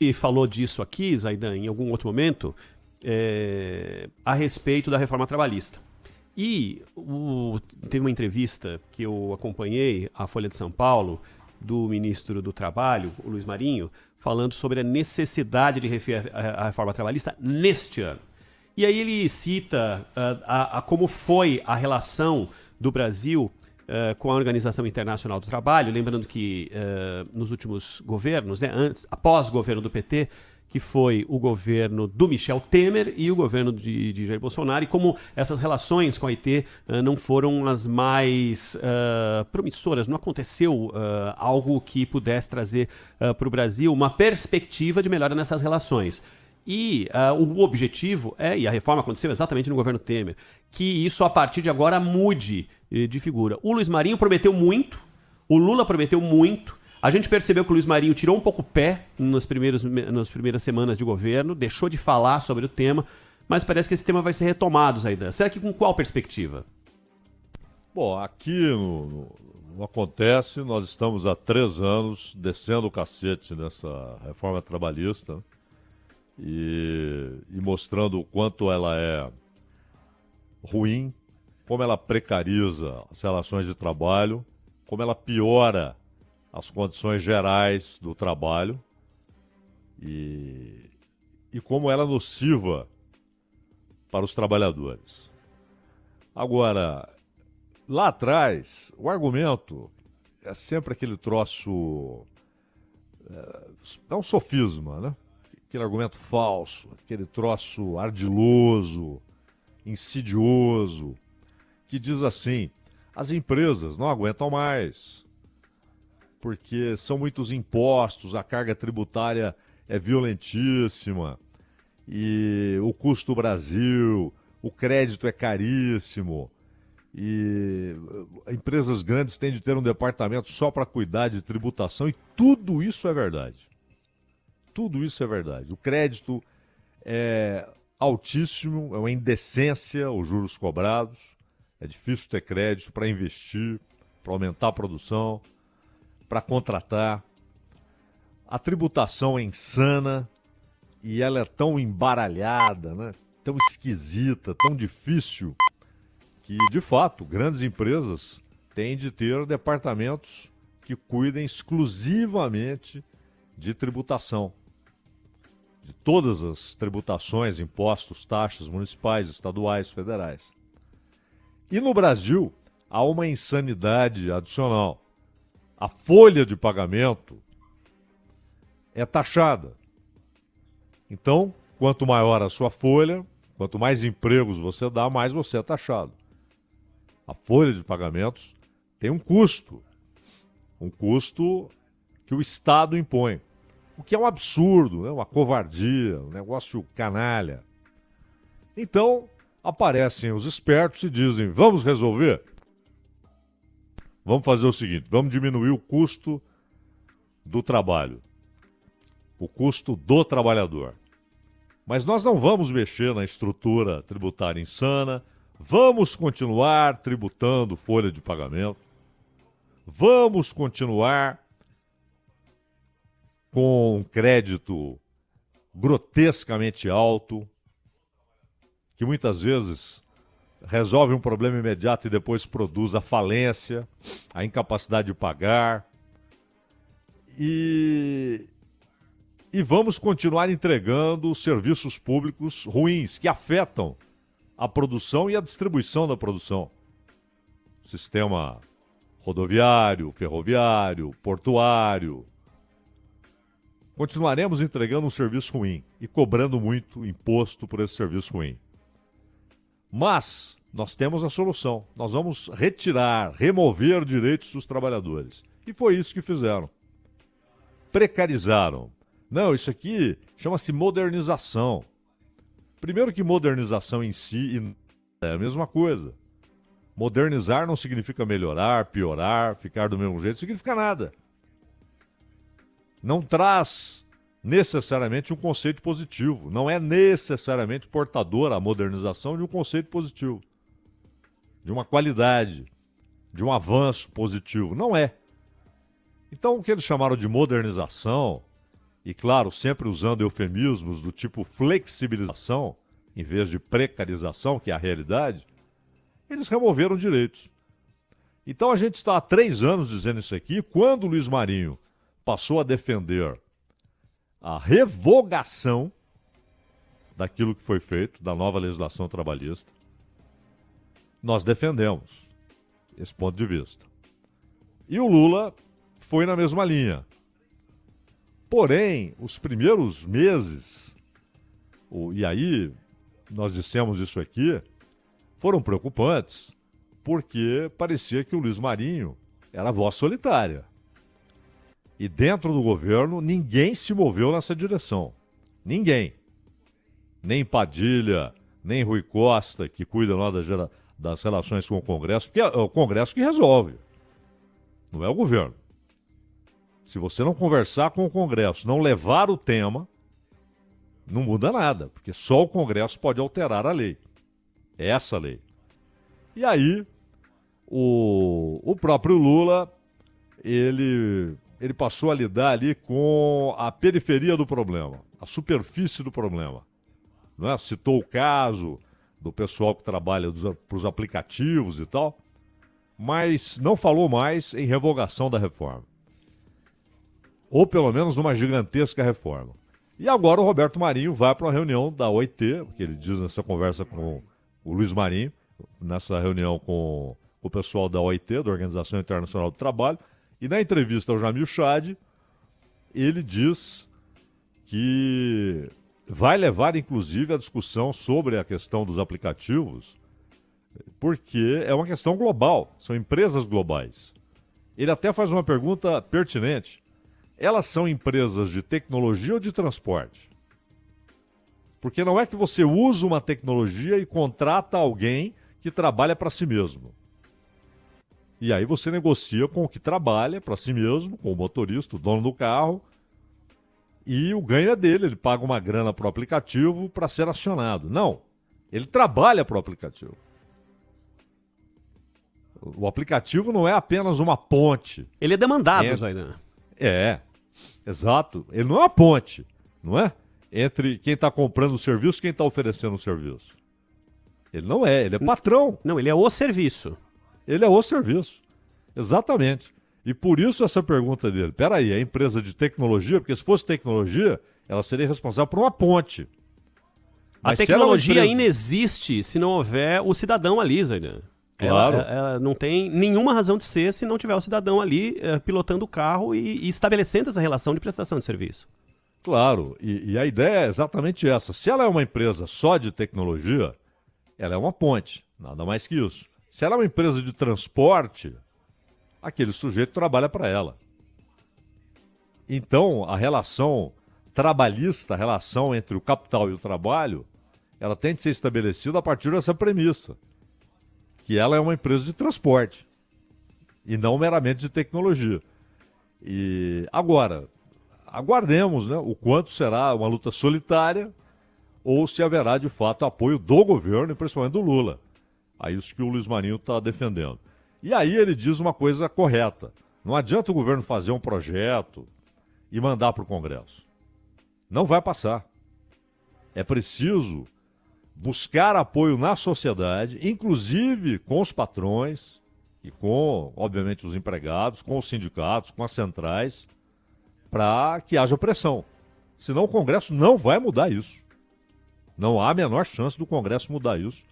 E falou disso aqui, Zaidan, em algum outro momento, a respeito da reforma trabalhista. E teve uma entrevista que eu acompanhei, à Folha de São Paulo, do ministro do Trabalho, o Luiz Marinho, falando sobre a necessidade de rever a reforma trabalhista neste ano. E aí ele cita como foi a relação do Brasil com a Organização Internacional do Trabalho, lembrando que nos últimos governos, né, após o governo do PT, que foi o governo do Michel Temer e o governo de Jair Bolsonaro, e como essas relações com a OIT não foram as mais promissoras, não aconteceu algo que pudesse trazer para o Brasil uma perspectiva de melhora nessas relações. E o objetivo e a reforma aconteceu exatamente no governo Temer, que isso a partir de agora mude de figura. O Luiz Marinho prometeu muito, o Lula prometeu muito. A gente percebeu que o Luiz Marinho tirou um pouco o pé nas primeiras semanas de governo, deixou de falar sobre o tema, mas parece que esse tema vai ser retomado, Zaidan. Será que com qual perspectiva? Bom, aqui no Acontece, nós estamos há 3 anos descendo o cacete nessa reforma trabalhista e mostrando o quanto ela é ruim, como ela precariza as relações de trabalho, como ela piora as condições gerais do trabalho e como ela é nociva para os trabalhadores. Agora, lá atrás, o argumento é sempre aquele troço... É um sofisma, né? Aquele argumento falso, aquele troço ardiloso, insidioso, que diz assim: as empresas não aguentam mais, porque são muitos impostos, a carga tributária é violentíssima, e o custo Brasil, o crédito é caríssimo, e empresas grandes têm de ter um departamento só para cuidar de tributação, e tudo isso é verdade. Tudo isso é verdade. O crédito é altíssimo, é uma indecência os juros cobrados, é difícil ter crédito para investir, para aumentar a produção, para contratar. A tributação é insana e ela é tão embaralhada, né? Tão esquisita, tão difícil, que, de fato, grandes empresas têm de ter departamentos que cuidem exclusivamente de tributação. De todas as tributações, impostos, taxas municipais, estaduais, federais. E no Brasil, há uma insanidade adicional. A folha de pagamento é taxada. Então, quanto maior a sua folha, quanto mais empregos você dá, mais você é taxado. A folha de pagamentos tem um custo que o Estado impõe. O que é um absurdo, né? Uma covardia, um negócio canalha. Então, aparecem os espertos e dizem: vamos resolver? Vamos fazer o seguinte, vamos diminuir o custo do trabalho, o custo do trabalhador. Mas nós não vamos mexer na estrutura tributária insana, vamos continuar tributando folha de pagamento, vamos continuar com um crédito grotescamente alto, que muitas vezes resolve um problema imediato e depois produz a falência, a incapacidade de pagar. E vamos continuar entregando serviços públicos ruins, que afetam a produção e a distribuição da produção. Sistema rodoviário, ferroviário, portuário. Continuaremos entregando um serviço ruim e cobrando muito imposto por esse serviço ruim. Mas nós temos a solução. Nós vamos remover direitos dos trabalhadores. E foi isso que fizeram. Precarizaram. Não, isso aqui chama-se modernização. Primeiro que modernização em si é a mesma coisa. Modernizar não significa melhorar, piorar, ficar do mesmo jeito, não significa nada. Não traz necessariamente um conceito positivo. Não é necessariamente portadora a modernização de um conceito positivo, de uma qualidade, de um avanço positivo. Não é. Então, o que eles chamaram de modernização e claro, sempre usando eufemismos do tipo flexibilização, em vez de precarização, que é a realidade, eles removeram direitos. Então a gente está há 3 anos dizendo isso aqui, quando o Luiz Marinho passou a defender a revogação daquilo que foi feito, da nova legislação trabalhista, nós defendemos esse ponto de vista. E o Lula foi na mesma linha. Porém, os primeiros meses, e aí nós dissemos isso aqui, foram preocupantes, porque parecia que o Luiz Marinho era voz solitária. E dentro do governo, ninguém se moveu nessa direção. Ninguém. Nem Padilha, nem Rui Costa, que cuida lá das relações com o Congresso, porque é o Congresso que resolve, não é o governo. Se você não conversar com o Congresso, não levar o tema, não muda nada, porque só o Congresso pode alterar a lei. É essa lei. E aí, o próprio Lula, ele passou a lidar ali com a periferia do problema, a superfície do problema. Não é? Citou o caso do pessoal que trabalha para os aplicativos e tal, mas não falou mais em revogação da reforma. Ou pelo menos numa gigantesca reforma. E agora o Roberto Marinho vai para uma reunião da OIT, que ele diz nessa conversa com o Luiz Marinho, nessa reunião com o pessoal da OIT, da Organização Internacional do Trabalho, e na entrevista ao Jamil Chad, ele diz que vai levar, inclusive, a discussão sobre a questão dos aplicativos, porque é uma questão global, são empresas globais. Ele até faz uma pergunta pertinente. Elas são empresas de tecnologia ou de transporte? Porque não é que você usa uma tecnologia e contrata alguém que trabalha para si mesmo. E aí você negocia com o que trabalha para si mesmo, com o motorista, o dono do carro, e o ganho é dele, ele paga uma grana para o aplicativo para ser acionado. Não, ele trabalha para o aplicativo. O aplicativo não é apenas uma ponte. Ele é demandado, Zaidan. Exato. Ele não é uma ponte, não é? Entre quem está comprando o serviço e quem está oferecendo o serviço. Ele não é, ele é patrão. Não, ele é o serviço. Ele é o serviço. Exatamente. E por isso essa pergunta dele. Peraí, é empresa de tecnologia? Porque se fosse tecnologia, ela seria responsável por uma ponte. Mas a tecnologia ainda existe se não houver o cidadão ali, Zaidan. Claro. Ela não tem nenhuma razão de ser se não tiver o cidadão ali pilotando o carro e estabelecendo essa relação de prestação de serviço. Claro, e a ideia é exatamente essa. Se ela é uma empresa só de tecnologia, ela é uma ponte, nada mais que isso. Se ela é uma empresa de transporte, aquele sujeito trabalha para ela. Então, a relação trabalhista, a relação entre o capital e o trabalho, ela tem de ser estabelecida a partir dessa premissa, que ela é uma empresa de transporte e não meramente de tecnologia. E agora, aguardemos, né, o quanto será uma luta solitária ou se haverá de fato apoio do governo e principalmente do Lula. É isso que o Luiz Marinho está defendendo. E aí ele diz uma coisa correta. Não adianta o governo fazer um projeto e mandar para o Congresso. Não vai passar. É preciso buscar apoio na sociedade, inclusive com os patrões e com, obviamente, os empregados, com os sindicatos, com as centrais, para que haja pressão. Senão o Congresso não vai mudar isso. Não há a menor chance do Congresso mudar isso.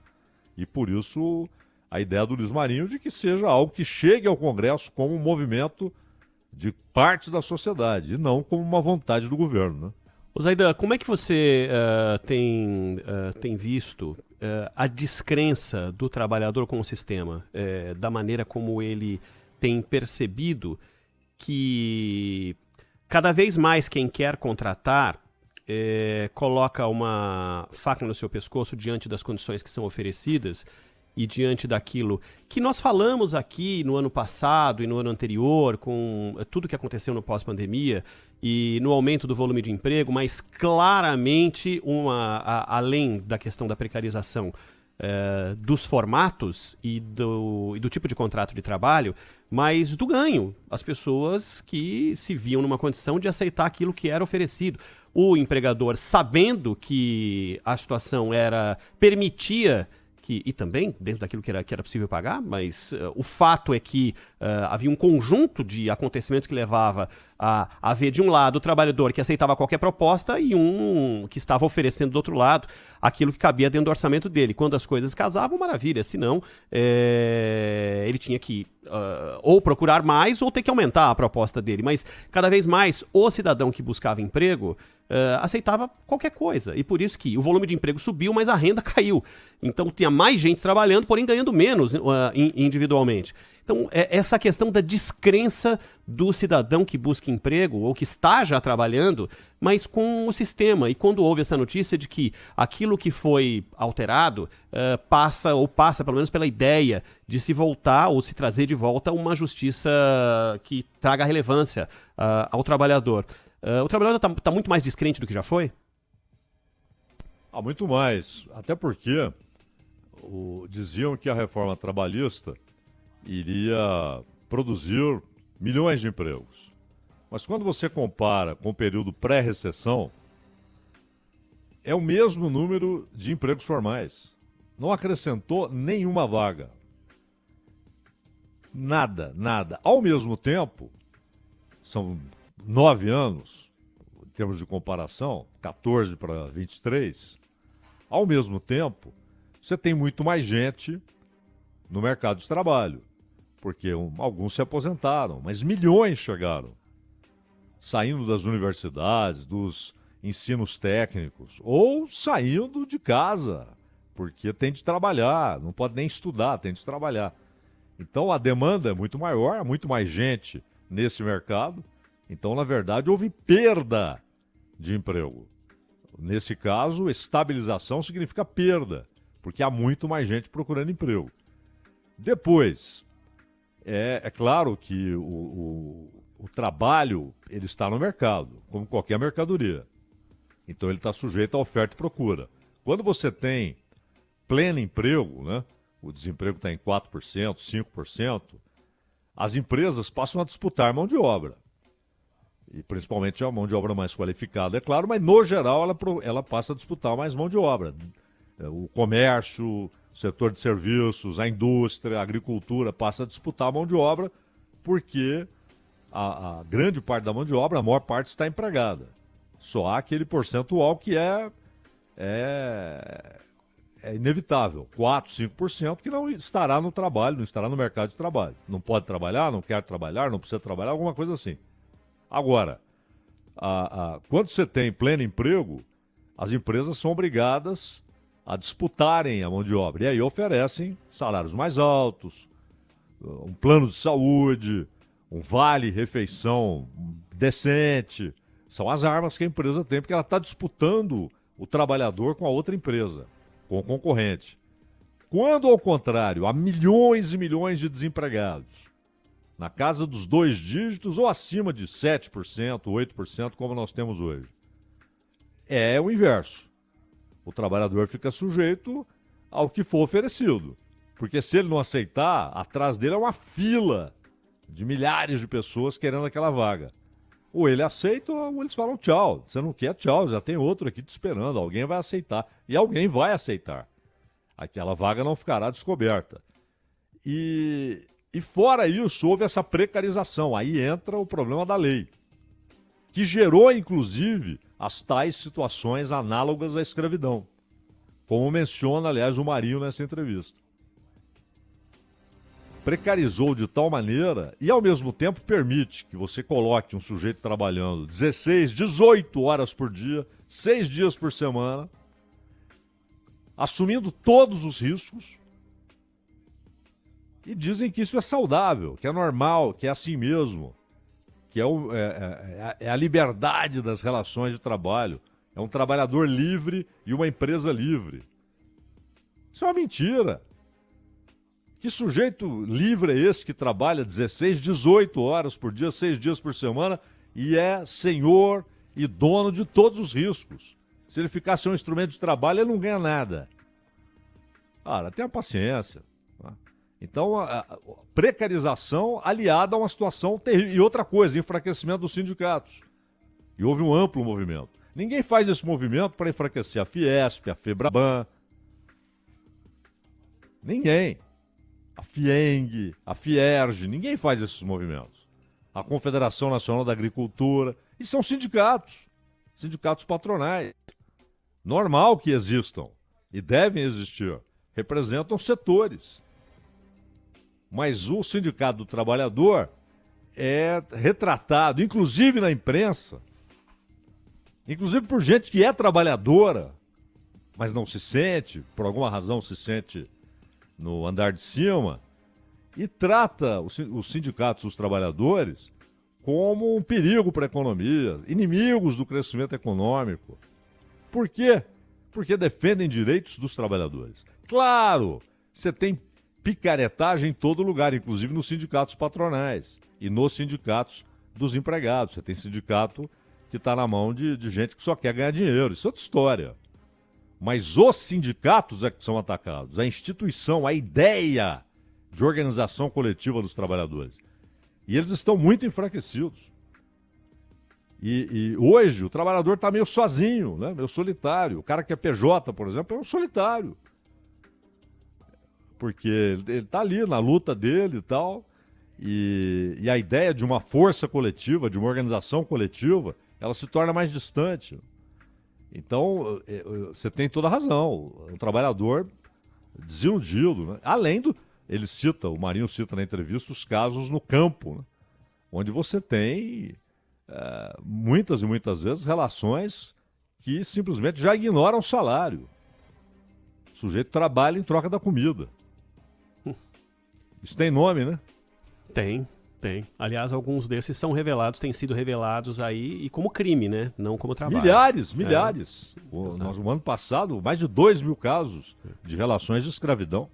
E por isso a ideia do Luiz Marinho de que seja algo que chegue ao Congresso como um movimento de parte da sociedade e não como uma vontade do governo, né? Zaidan, como é que você tem visto a descrença do trabalhador com o sistema, da maneira como ele tem percebido que cada vez mais quem quer contratar coloca uma faca no seu pescoço diante das condições que são oferecidas e diante daquilo que nós falamos aqui no ano passado e no ano anterior, com tudo que aconteceu no pós-pandemia e no aumento do volume de emprego, mas claramente, além da questão da precarização, dos formatos e do tipo de contrato de trabalho, mas do ganho. As pessoas que se viam numa condição de aceitar aquilo que era oferecido. O empregador, sabendo que a situação permitia e também dentro daquilo que era possível pagar, mas o fato é que havia um conjunto de acontecimentos que levava a haver, de um lado, o trabalhador que aceitava qualquer proposta e um que estava oferecendo do outro lado aquilo que cabia dentro do orçamento dele. Quando as coisas casavam, maravilha, senão ele tinha que ou procurar mais ou ter que aumentar a proposta dele. Mas cada vez mais o cidadão que buscava emprego aceitava qualquer coisa, e por isso que o volume de emprego subiu, mas a renda caiu. Então tinha mais gente trabalhando, porém ganhando menos individualmente. Então essa questão da descrença do cidadão que busca emprego ou que está já trabalhando, mas com o sistema. E quando houve essa notícia de que aquilo que foi alterado passa pelo menos pela ideia de se voltar ou se trazer de volta uma justiça que traga relevância ao trabalhador. O trabalhador está muito mais descrente do que já foi? Muito mais. Até porque diziam que a reforma trabalhista iria produzir milhões de empregos. Mas quando você compara com o período pré-recessão, é o mesmo número de empregos formais. Não acrescentou nenhuma vaga. Nada, nada. Ao mesmo tempo, são 9 anos, em termos de comparação, 14 para 23, ao mesmo tempo, você tem muito mais gente no mercado de trabalho, porque alguns se aposentaram, mas milhões chegaram, saindo das universidades, dos ensinos técnicos, ou saindo de casa, porque tem de trabalhar, não pode nem estudar, tem de trabalhar. Então a demanda é muito maior, há muito mais gente nesse mercado. Então, na verdade, houve perda de emprego. Nesse caso, estabilização significa perda, porque há muito mais gente procurando emprego. Depois, é claro que o trabalho ele está no mercado, como qualquer mercadoria. Então, ele está sujeito à oferta e procura. Quando você tem pleno emprego, né, o desemprego está em 4%, 5%, as empresas passam a disputar mão de obra. E principalmente a mão de obra mais qualificada, é claro, mas no geral ela passa a disputar mais mão de obra. O comércio, o setor de serviços, a indústria, a agricultura passa a disputar a mão de obra porque a grande parte da mão de obra, a maior parte está empregada. Só há aquele percentual que é inevitável, 4, 5% que não estará no trabalho, não estará no mercado de trabalho. Não pode trabalhar, não quer trabalhar, não precisa trabalhar, alguma coisa assim. Agora, quando você tem pleno emprego, as empresas são obrigadas a disputarem a mão de obra. E aí oferecem salários mais altos, um plano de saúde, um vale-refeição decente. São as armas que a empresa tem, porque ela está disputando o trabalhador com a outra empresa, com o concorrente. Quando, ao contrário, há milhões e milhões de desempregados, na casa dos 2 dígitos ou acima de 7%, 8%, como nós temos hoje. É o inverso. O trabalhador fica sujeito ao que for oferecido. Porque se ele não aceitar, atrás dele é uma fila de milhares de pessoas querendo aquela vaga. Ou ele aceita ou eles falam tchau. Você não quer, tchau, já tem outro aqui te esperando. Alguém vai aceitar. E alguém vai aceitar. Aquela vaga não ficará descoberta. E fora isso, houve essa precarização. Aí entra o problema da lei, que gerou, inclusive, as tais situações análogas à escravidão, como menciona, aliás, o Marinho nessa entrevista. Precarizou de tal maneira e, ao mesmo tempo, permite que você coloque um sujeito trabalhando 16, 18 horas por dia, 6 dias por semana, assumindo todos os riscos. E dizem que isso é saudável, que é normal, que é assim mesmo, que é a liberdade das relações de trabalho. É um trabalhador livre e uma empresa livre. Isso é uma mentira. Que sujeito livre é esse que trabalha 16, 18 horas por dia, 6 dias por semana e é senhor e dono de todos os riscos? Se ele ficar sem um instrumento de trabalho, ele não ganha nada. Cara, tenha paciência. Tá? Então, a precarização aliada a uma situação terrível. E outra coisa, enfraquecimento dos sindicatos. E houve um amplo movimento. Ninguém faz esse movimento para enfraquecer a Fiesp, a Febraban. Ninguém. A FIENG, a FIERJ, ninguém faz esses movimentos. A Confederação Nacional da Agricultura. E são sindicatos. Sindicatos patronais. Normal que existam. E devem existir. Representam setores. Mas o Sindicato do Trabalhador é retratado, inclusive na imprensa, inclusive por gente que é trabalhadora, mas não se sente, por alguma razão se sente no andar de cima, e trata os sindicatos dos trabalhadores como um perigo para a economia, inimigos do crescimento econômico. Por quê? Porque defendem direitos dos trabalhadores. Claro, você tem picaretagem em todo lugar, inclusive nos sindicatos patronais e nos sindicatos dos empregados. Você tem sindicato que está na mão de gente que só quer ganhar dinheiro. Isso é outra história. Mas os sindicatos é que são atacados. A instituição, a ideia de organização coletiva dos trabalhadores. E eles estão muito enfraquecidos. E hoje o trabalhador está meio sozinho, né? Meio solitário. O cara que é PJ, por exemplo, é um solitário. Porque ele está ali na luta dele e tal. E a ideia de uma força coletiva, de uma organização coletiva, ela se torna mais distante. Então, você tem toda a razão. O trabalhador desiludido, né? Além do... o Marinho cita na entrevista os casos no campo, né? Onde você tem muitas e muitas vezes relações que simplesmente já ignoram o salário. O sujeito trabalha em troca da comida. Isso tem nome, né? Tem. Aliás, alguns desses são revelados, têm sido revelados aí e como crime, né? Não como trabalho. Milhares. No ano passado, mais de 2.000 casos de relações de escravidão.